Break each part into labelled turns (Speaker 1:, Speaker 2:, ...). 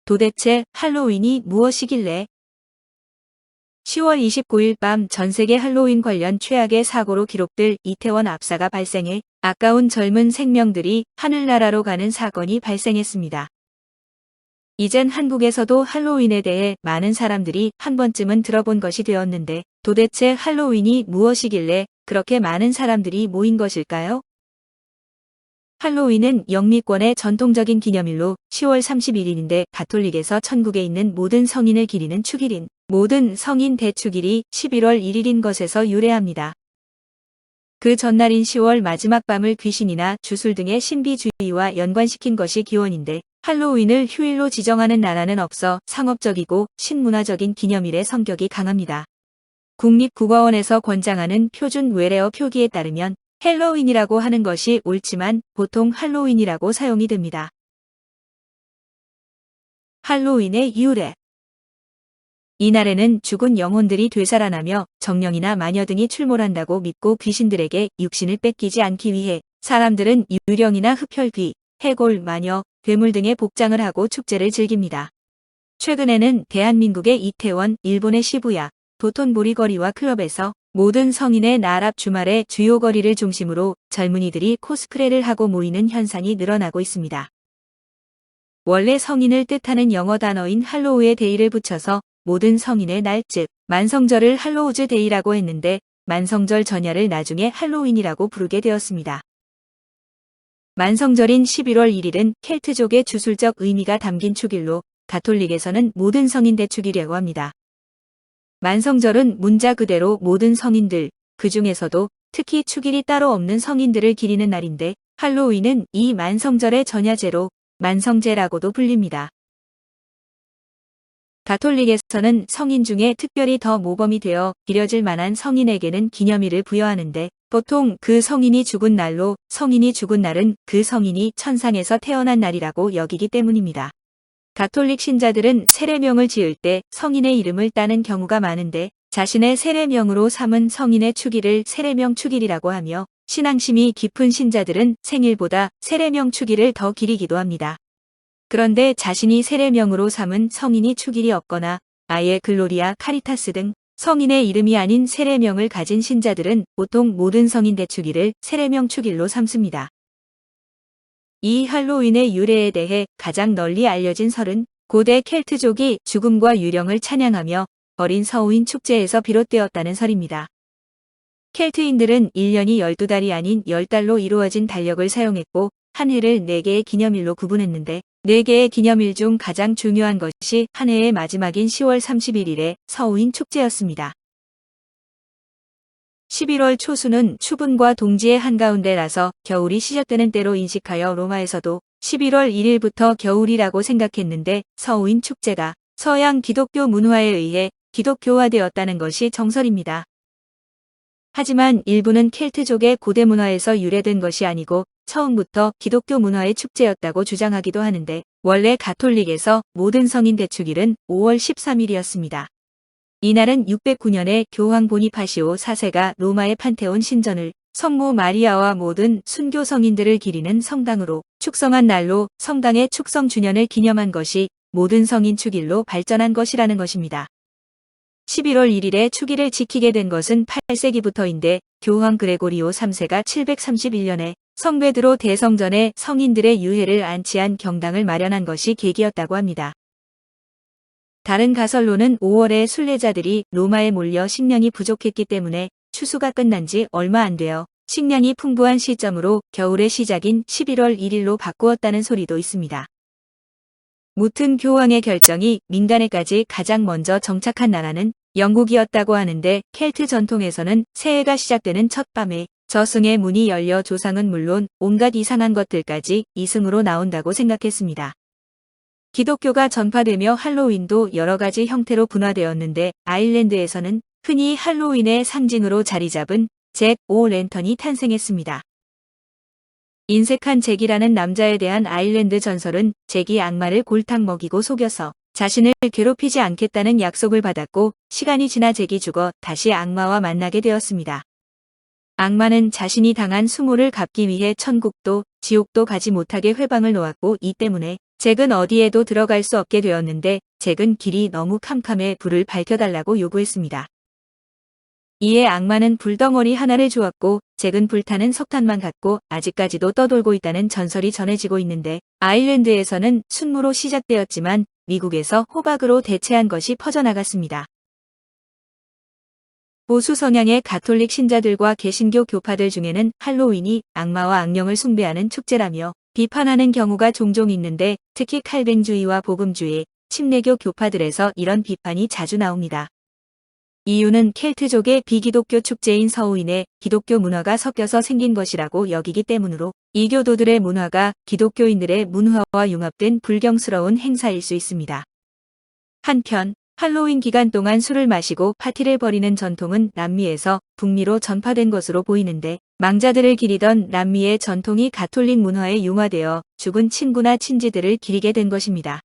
Speaker 1: 도대체 할로윈이 무엇이길래? 10월 29일 밤 전세계 할로윈 관련 최악의 사고로 기록될 이태원 압사가 발생해 아까운 젊은 생명들이 하늘나라로 가는 사건이 발생했습니다. 이젠 한국에서도 할로윈에 대해 많은 사람들이 한 번쯤은 들어본 것이 되었는데 도대체 할로윈이 무엇이길래 그렇게 많은 사람들이 모인 것일까요? 할로윈은 영미권의 전통적인 기념일로 10월 31일인데 가톨릭에서 천국에 있는 모든 성인을 기리는 축일인 모든 성인 대축일이 11월 1일인 것에서 유래합니다. 그 전날인 10월 마지막 밤을 귀신이나 주술 등의 신비주의와 연관시킨 것이 기원인데 할로윈을 휴일로 지정하는 나라는 없어 상업적이고 신문화적인 기념일의 성격이 강합니다. 국립국어원에서 권장하는 표준 외래어 표기에 따르면 헬로윈이라고 하는 것이 옳지만 보통 할로윈이라고 사용이 됩니다. 할로윈의 유래. 이날에는 죽은 영혼들이 되살아나며 정령이나 마녀 등이 출몰한다고 믿고 귀신들에게 육신을 뺏기지 않기 위해 사람들은 유령이나 흡혈귀, 해골, 마녀, 괴물 등의 복장을 하고 축제를 즐깁니다. 최근에는 대한민국의 이태원, 일본의 시부야, 도톤보리 거리와 클럽에서 모든 성인의 날 앞 주말에 주요 거리를 중심으로 젊은이들이 코스프레를 하고 모이는 현상이 늘어나고 있습니다. 원래 성인을 뜻하는 영어 단어인 할로우에 데이를 붙여서 모든 성인의 날 즉 만성절을 할로우즈 데이라고 했는데 만성절 전야를 나중에 할로윈이라고 부르게 되었습니다. 만성절인 11월 1일은 켈트족의 주술적 의미가 담긴 축일로 가톨릭에서는 모든 성인 대축이라고 합니다. 만성절은 문자 그대로 모든 성인들, 그 중에서도 특히 축일이 따로 없는 성인들을 기리는 날인데 할로윈은 이 만성절의 전야제로 만성제라고도 불립니다. 가톨릭에서는 성인 중에 특별히 더 모범이 되어 기려질 만한 성인에게는 기념일을 부여하는데 보통 그 성인이 죽은 날로 성인이 죽은 날은 그 성인이 천상에서 태어난 날이라고 여기기 때문입니다. 가톨릭 신자들은 세례명을 지을 때 성인의 이름을 따는 경우가 많은데 자신의 세례명으로 삼은 성인의 축일을 세례명 축일이라고 하며 신앙심이 깊은 신자들은 생일보다 세례명 축일을 더 기리기도 합니다. 그런데 자신이 세례명으로 삼은 성인이 축일이 없거나 아예 글로리아, 카리타스 등 성인의 이름이 아닌 세례명을 가진 신자들은 보통 모든 성인 대축일을 세례명 축일로 삼습니다. 이 할로윈의 유래에 대해 가장 널리 알려진 설은 고대 켈트족이 죽음과 유령을 찬양하며 어린 서우인 축제에서 비롯되었다는 설입니다. 켈트인들은 1년이 12달이 아닌 10달로 이루어진 달력을 사용했고 한 해를 4개의 기념일로 구분했는데 4개의 기념일 중 가장 중요한 것이 한 해의 마지막인 10월 31일의 서우인 축제였습니다. 11월 초수는 추분과 동지의 한가운데라서 겨울이 시작되는 때로 인식하여 로마에서도 11월 1일부터 겨울이라고 생각했는데 서우인 축제가 서양 기독교 문화에 의해 기독교화되었다는 것이 정설입니다. 하지만 일부는 켈트족의 고대 문화에서 유래된 것이 아니고 처음부터 기독교 문화의 축제였다고 주장하기도 하는데 원래 가톨릭에서 모든 성인 대축일은 5월 13일이었습니다. 이날은 609년에 교황 보니파시오 4세가 로마의 판테온 신전을 성모 마리아와 모든 순교 성인들을 기리는 성당으로 축성한 날로 성당의 축성 주년을 기념한 것이 모든 성인 축일로 발전한 것이라는 것입니다. 11월 1일에 축일을 지키게 된 것은 8세기부터인데 교황 그레고리오 3세가 731년에 성베드로 대성전에 성인들의 유해를 안치한 경당을 마련한 것이 계기였다고 합니다. 다른 가설로는 5월에 순례자들이 로마에 몰려 식량이 부족했기 때문에 추수가 끝난 지 얼마 안 되어 식량이 풍부한 시점으로 겨울의 시작인 11월 1일로 바꾸었다는 소리도 있습니다. 무튼 교황의 결정이 민간에까지 가장 먼저 정착한 나라는 영국이었다고 하는데 켈트 전통에서는 새해가 시작되는 첫 밤에 저승의 문이 열려 조상은 물론 온갖 이상한 것들까지 이승으로 나온다고 생각했습니다. 기독교가 전파되며 할로윈도 여러 가지 형태로 분화되었는데 아일랜드에서는 흔히 할로윈의 상징으로 자리 잡은 잭 오 랜턴이 탄생했습니다. 인색한 잭이라는 남자에 대한 아일랜드 전설은 잭이 악마를 골탕 먹이고 속여서 자신을 괴롭히지 않겠다는 약속을 받았고 시간이 지나 잭이 죽어 다시 악마와 만나게 되었습니다. 악마는 자신이 당한 수모를 갚기 위해 천국도 지옥도 가지 못하게 회방을 놓았고 이 때문에 잭은 어디에도 들어갈 수 없게 되었는데 잭은 길이 너무 캄캄해 불을 밝혀달라고 요구했습니다. 이에 악마는 불덩어리 하나를 주었고 잭은 불타는 석탄만 갖고 아직까지도 떠돌고 있다는 전설이 전해지고 있는데 아일랜드에서는 순무로 시작되었지만 미국에서 호박으로 대체한 것이 퍼져나갔습니다. 보수 성향의 가톨릭 신자들과 개신교 교파들 중에는 할로윈이 악마와 악령을 숭배하는 축제라며 비판하는 경우가 종종 있는데 특히 칼뱅주의와 복음주의, 침례교 교파들에서 이런 비판이 자주 나옵니다. 이유는 켈트족의 비기독교 축제인 서우인에 기독교 문화가 섞여서 생긴 것이라고 여기기 때문으로 이교도들의 문화가 기독교인들의 문화와 융합된 불경스러운 행사일 수 있습니다. 한편 할로윈 기간 동안 술을 마시고 파티를 벌이는 전통은 남미에서 북미로 전파된 것으로 보이는데 망자들을 기리던 남미의 전통이 가톨릭 문화에 융화되어 죽은 친구나 친지들을 기리게 된 것입니다.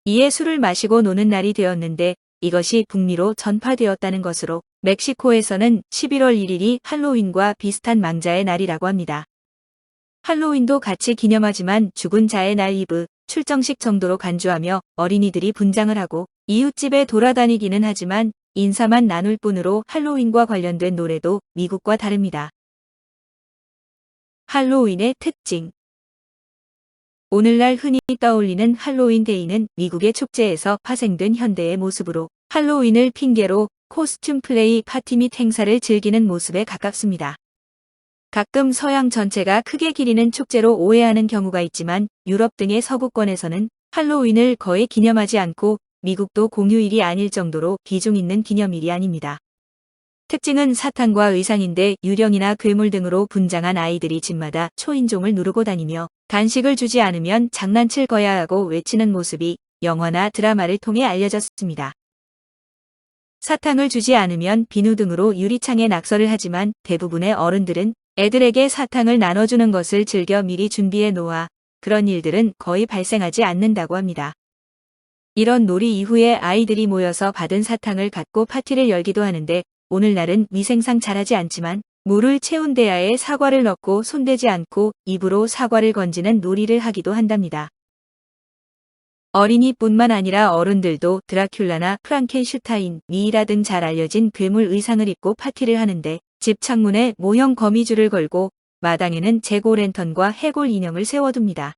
Speaker 1: 이에 술을 마시고 노는 날이 되었는데 이것이 북미로 전파되었다는 것으로 멕시코에서는 11월 1일이 할로윈과 비슷한 망자의 날이라고 합니다. 할로윈도 같이 기념하지만 죽은 자의 날 이브, 출정식 정도로 간주하며 어린이들이 분장을 하고 이웃집에 돌아다니기는 하지만 인사만 나눌 뿐으로 할로윈과 관련된 노래도 미국과 다릅니다. 할로윈의 특징. 오늘날 흔히 떠올리는 할로윈 데이는 미국의 축제에서 파생된 현대의 모습으로 할로윈을 핑계로 코스튬 플레이 파티 및 행사를 즐기는 모습에 가깝습니다. 가끔 서양 전체가 크게 기리는 축제로 오해하는 경우가 있지만 유럽 등의 서구권에서는 할로윈을 거의 기념하지 않고 미국도 공휴일이 아닐 정도로 비중 있는 기념일이 아닙니다. 특징은 사탕과 의상인데 유령이나 괴물 등으로 분장한 아이들이 집마다 초인종을 누르고 다니며 간식을 주지 않으면 장난칠 거야 하고 외치는 모습이 영화나 드라마를 통해 알려졌습니다. 사탕을 주지 않으면 비누 등으로 유리창에 낙서를 하지만 대부분의 어른들은 애들에게 사탕을 나눠주는 것을 즐겨 미리 준비해 놓아 그런 일들은 거의 발생하지 않는다고 합니다. 이런 놀이 이후에 아이들이 모여서 받은 사탕을 갖고 파티를 열기도 하는데 오늘날은 위생상 잘하지 않지만 물을 채운 대야에 사과를 넣고 손대지 않고 입으로 사과를 건지는 놀이를 하기도 한답니다. 어린이뿐만 아니라 어른들도 드라큘라나 프랑켄슈타인, 미이라 등 잘 알려진 괴물 의상을 입고 파티를 하는데 집 창문에 모형 거미줄을 걸고 마당에는 재고랜턴과 해골 인형을 세워둡니다.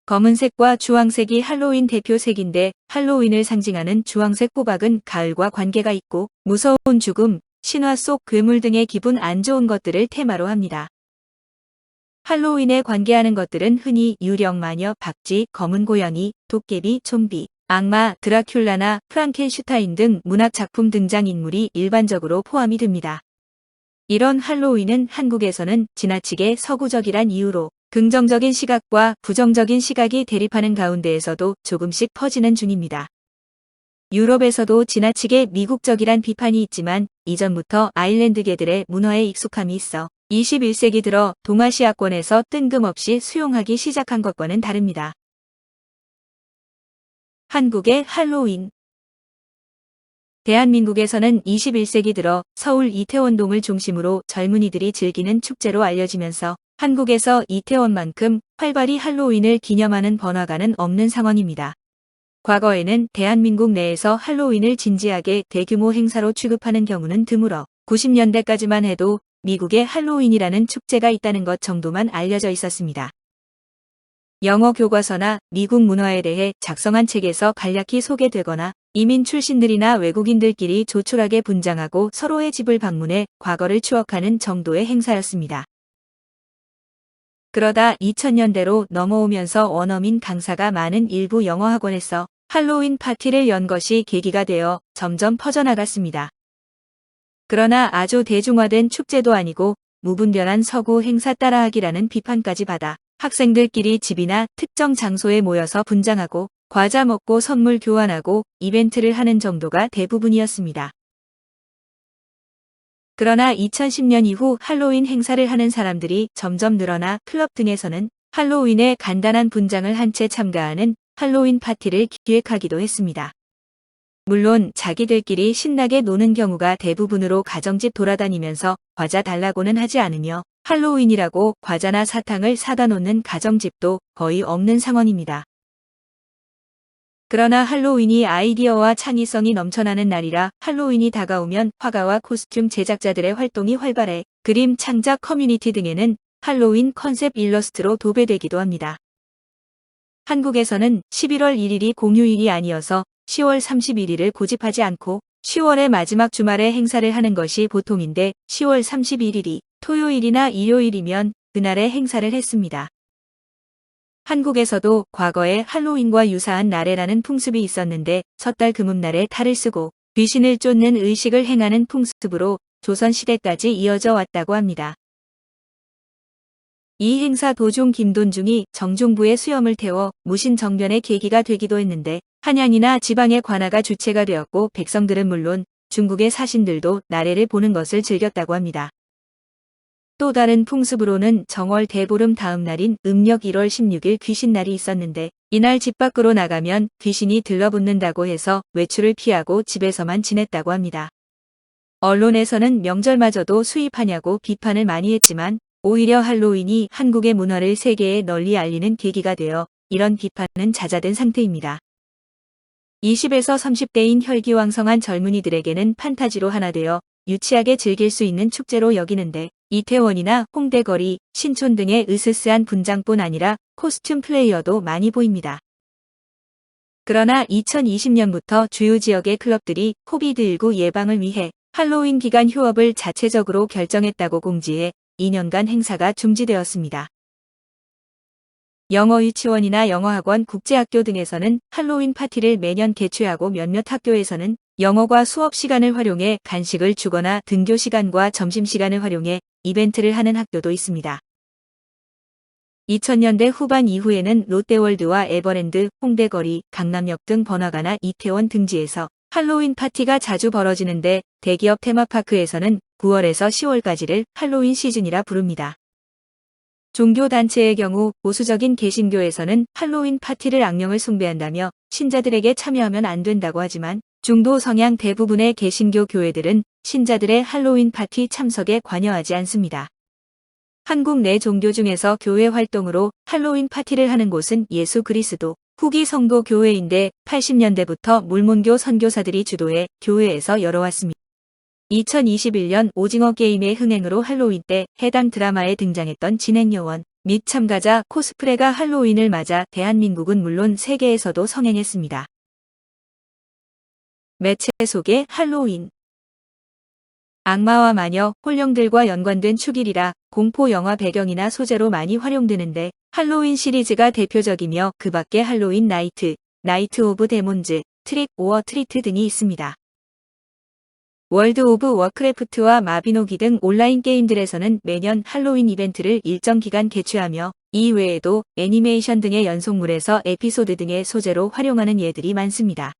Speaker 1: 검은색과 주황색이 할로윈 대표색인데 할로윈을 상징하는 주황색 호박은 가을과 관계가 있고 무서운 죽음, 신화 속 괴물 등의 기분 안 좋은 것들을 테마로 합니다. 할로윈에 관계하는 것들은 흔히 유령, 마녀, 박쥐, 검은 고양이, 도깨비, 좀비, 악마, 드라큘라나 프랑켄슈타인 등 문학작품 등장인물이 일반적으로 포함이 됩니다. 이런 할로윈은 한국에서는 지나치게 서구적이란 이유로 긍정적인 시각과 부정적인 시각이 대립하는 가운데에서도 조금씩 퍼지는 중입니다. 유럽에서도 지나치게 미국적이란 비판이 있지만 이전부터 아일랜드계들의 문화에 익숙함이 있어 21세기 들어 동아시아권에서 뜬금없이 수용하기 시작한 것과는 다릅니다. 한국의 할로윈. 대한민국에서는 21세기 들어 서울 이태원동을 중심으로 젊은이들이 즐기는 축제로 알려지면서 한국에서 이태원만큼 활발히 할로윈을 기념하는 번화가는 없는 상황입니다. 과거에는 대한민국 내에서 할로윈을 진지하게 대규모 행사로 취급하는 경우는 드물어 90년대까지만 해도 미국의 할로윈이라는 축제가 있다는 것 정도만 알려져 있었습니다. 영어 교과서나 미국 문화에 대해 작성한 책에서 간략히 소개되거나 이민 출신들이나 외국인들끼리 조촐하게 분장하고 서로의 집을 방문해 과거를 추억하는 정도의 행사였습니다. 그러다 2000년대로 넘어오면서 원어민 강사가 많은 일부 영어 학원에서 할로윈 파티를 연 것이 계기가 되어 점점 퍼져나갔습니다. 그러나 아주 대중화된 축제도 아니고 무분별한 서구 행사 따라하기라는 비판까지 받아 학생들끼리 집이나 특정 장소에 모여서 분장하고 과자 먹고 선물 교환하고 이벤트를 하는 정도가 대부분이었습니다. 그러나 2010년 이후 할로윈 행사를 하는 사람들이 점점 늘어나 클럽 등에서는 할로윈에 간단한 분장을 한 채 참가하는 할로윈 파티를 기획하기도 했습니다. 물론 자기들끼리 신나게 노는 경우가 대부분으로 가정집 돌아다니면서 과자 달라고는 하지 않으며 할로윈이라고 과자나 사탕을 사다 놓는 가정집도 거의 없는 상황입니다. 그러나 할로윈이 아이디어와 창의성이 넘쳐나는 날이라 할로윈이 다가오면 화가와 코스튬 제작자들의 활동이 활발해 그림 창작 커뮤니티 등에는 할로윈 컨셉 일러스트로 도배되기도 합니다. 한국에서는 11월 1일이 공휴일이 아니어서 10월 31일을 고집하지 않고 10월의 마지막 주말에 행사를 하는 것이 보통인데 10월 31일이 토요일이나 일요일이면 그날에 행사를 했습니다. 한국에서도 과거에 할로윈과 유사한 날에라는 풍습이 있었는데 섣달 금음날에 탈을 쓰고 귀신을 쫓는 의식을 행하는 풍습으로 조선시대까지 이어져 왔다고 합니다. 이 행사 도중 김돈중이 정중부의 수염을 태워 무신정변의 계기가 되기도 했는데 한양이나 지방의 관아가 주체가 되었고 백성들은 물론 중국의 사신들도 나래를 보는 것을 즐겼다고 합니다. 또 다른 풍습으로는 정월 대보름 다음 날인 음력 1월 16일 귀신날이 있었는데 이날 집 밖으로 나가면 귀신이 들러붙는다고 해서 외출을 피하고 집에서만 지냈다고 합니다. 언론에서는 명절마저도 수입하냐고 비판을 많이 했지만 오히려 할로윈이 한국의 문화를 세계에 널리 알리는 계기가 되어 이런 비판은 잦아든 상태입니다. 20에서 30대인 혈기왕성한 젊은이들에게는 판타지로 하나 되어 유치하게 즐길 수 있는 축제로 여기는데 이태원이나 홍대거리, 신촌 등의 으스스한 분장뿐 아니라 코스튬 플레이어도 많이 보입니다. 그러나 2020년부터 주요 지역의 클럽들이 코비드19 예방을 위해 할로윈 기간 휴업을 자체적으로 결정했다고 공지해 2년간 행사가 중지되었습니다. 영어 유치원이나 영어학원, 국제학교 등에서는 할로윈 파티를 매년 개최하고 몇몇 학교에서는 영어과 수업 시간을 활용해 간식을 주거나 등교 시간과 점심시간을 활용해 이벤트를 하는 학교도 있습니다. 2000년대 후반 이후에는 롯데월드와 에버랜드, 홍대거리, 강남역 등 번화가나 이태원 등지에서 할로윈 파티가 자주 벌어지는데 대기업 테마파크에서는 9월에서 10월까지를 할로윈 시즌이라 부릅니다. 종교단체의 경우 보수적인 개신교에서는 할로윈 파티를 악령을 숭배한다며 신자들에게 참여하면 안 된다고 하지만 중도 성향 대부분의 개신교 교회들은 신자들의 할로윈 파티 참석에 관여하지 않습니다. 한국 내 종교 중에서 교회 활동으로 할로윈 파티를 하는 곳은 예수 그리스도 후기 성도 교회인데 80년대부터 몰몬교 선교사들이 주도해 교회에서 열어왔습니다. 2021년 오징어 게임의 흥행으로 할로윈 때 해당 드라마에 등장했던 진행요원 및 참가자 코스프레가 할로윈을 맞아 대한민국은 물론 세계에서도 성행했습니다. 매체 소개 할로윈 악마와 마녀, 혼령들과 연관된 축일이라 공포 영화 배경이나 소재로 많이 활용되는데 할로윈 시리즈가 대표적이며 그 밖에 할로윈 나이트, 나이트 오브 데몬즈, 트릭 오어 트리트 등이 있습니다. 월드 오브 워크래프트와 마비노기 등 온라인 게임들에서는 매년 할로윈 이벤트를 일정 기간 개최하며 이 외에도 애니메이션 등의 연속물에서 에피소드 등의 소재로 활용하는 예들이 많습니다.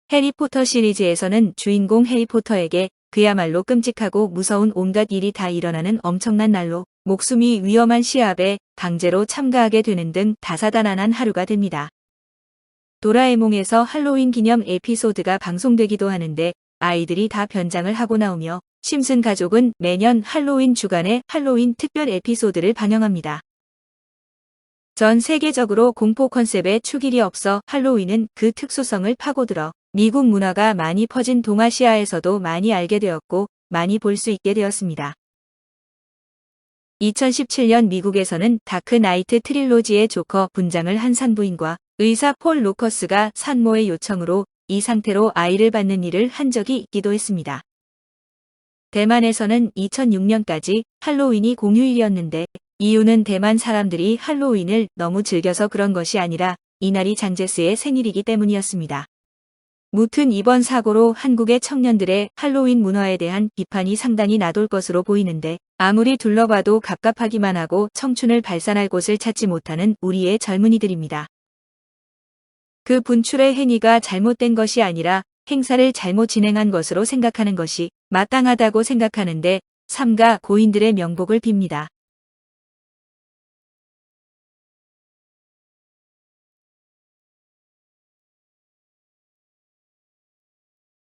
Speaker 1: 해리포터 시리즈에서는 주인공 해리포터에게 그야말로 끔찍하고 무서운 온갖 일이 다 일어나는 엄청난 날로 목숨이 위험한 시합에 강제로 참가하게 되는 등 다사다난한 하루가 됩니다. 도라에몽에서 할로윈 기념 에피소드가 방송되기도 하는데 아이들이 다 변장을 하고 나오며 심슨 가족은 매년 할로윈 주간에 할로윈 특별 에피소드를 방영합니다. 전 세계적으로 공포 컨셉의 축일이 없어 할로윈은 그 특수성을 파고들어 미국 문화가 많이 퍼진 동아시아에서도 많이 알게 되었고 많이 볼 수 있게 되었습니다. 2017년 미국에서는 다크 나이트 트릴로지의 조커 분장을 한 산부인과 의사 폴 루커스가 산모의 요청으로 이 상태로 아이를 받는 일을 한 적이 있기도 했습니다. 대만에서는 2006년까지 할로윈이 공휴일이었는데 이유는 대만 사람들이 할로윈을 너무 즐겨서 그런 것이 아니라 이날이 장제스의 생일이기 때문이었습니다. 무튼 이번 사고로 한국의 청년들의 할로윈 문화에 대한 비판이 상당히 나돌 것으로 보이는데 아무리 둘러봐도 갑갑하기만 하고 청춘을 발산할 곳을 찾지 못하는 우리의 젊은이들입니다. 그 분출의 행위가 잘못된 것이 아니라 행사를 잘못 진행한 것으로 생각하는 것이 마땅하다고 생각하는데 삼가 고인들의 명복을 빕니다.